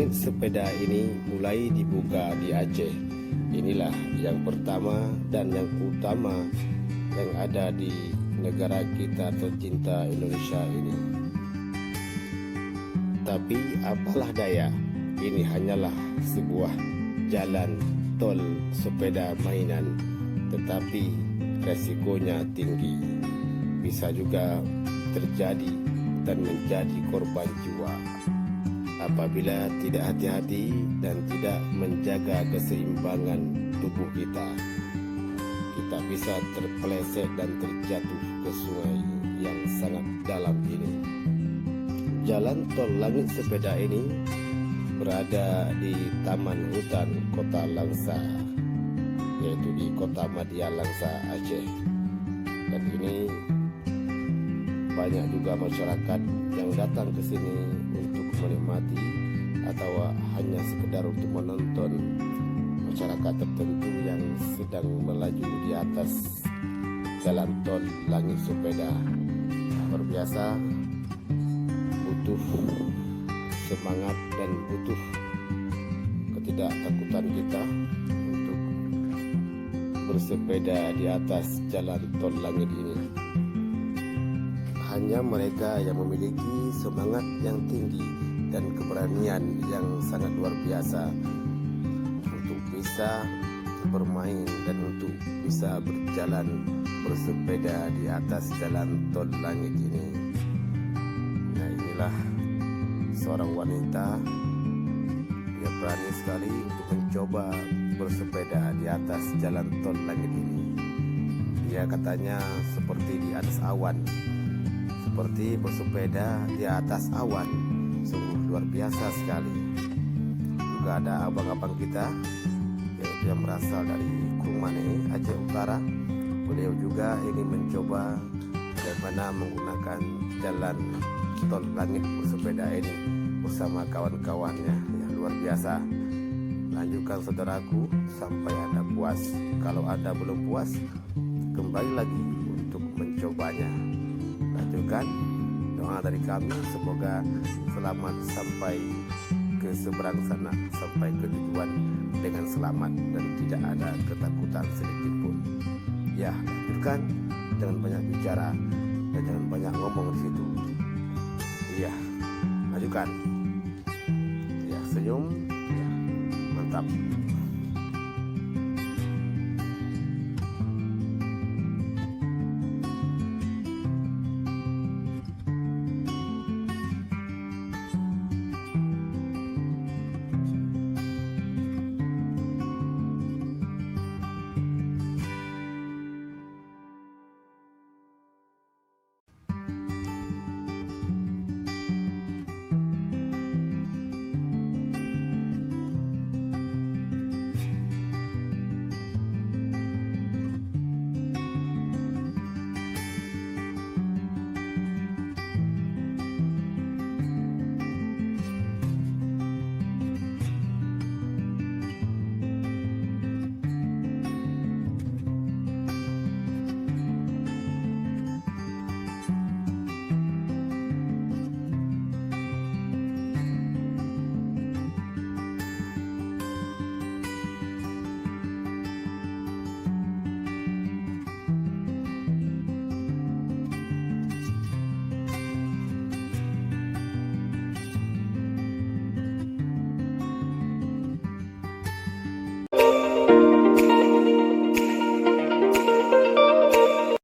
langit sepeda ini mulai dibuka di Aceh. Inilah yang pertama dan yang utama yang ada di negara kita tercinta Indonesia ini. Tapi apalah daya, ini hanyalah sebuah jalan tol sepeda mainan, tetapi resikonya tinggi. Bisa juga terjadi dan menjadi korban jiwa apabila tidak hati-hati dan tidak menjaga keseimbangan tubuh kita. Kita bisa terpeleset dan terjatuh ke sungai yang sangat dalam ini. Jalan tol langit sepeda ini berada di Taman Hutan Kota Langsa, yaitu di Kota Madia Langsa, Aceh. Dan ini banyak juga masyarakat yang datang ke sini untuk menikmati atau hanya sekedar untuk menonton masyarakat tertentu yang sedang melaju di atas jalan tol langit sepeda. Luar biasa, butuh semangat dan butuh ketidaktakutan kita untuk bersepeda di atas jalan tol langit ini. Hanya mereka yang memiliki semangat yang tinggi dan keberanian yang sangat luar biasa untuk bisa bermain dan untuk bisa berjalan bersepeda di atas jalan tol langit ini. Nah, inilah seorang wanita yang berani sekali untuk mencoba bersepeda di atas jalan tol langit ini. Dia katanya seperti di atas awan, seperti bersepeda di atas awan. Sungguh luar biasa sekali. Juga ada abang-abang kita yaitu yang berasal dari Kurmane, Aceh Utara. Beliau juga ingin mencoba bagaimana menggunakan jalan tol langit bersepeda ini bersama kawan-kawannya. Ya, luar biasa. Lanjutkan saudaraku sampai Anda puas. Kalau Anda belum puas, kembali lagi untuk mencobanya. Lanjutkan doa dari kami, semoga selamat sampai ke seberang sana, sampai ke tujuan dengan selamat dan tidak ada ketakutan sedikit pun. Ya, lanjutkan, jangan banyak bicara dan jangan banyak ngomong di situ. Iya, lanjutkan. Ya, senyum. Ya, mantap.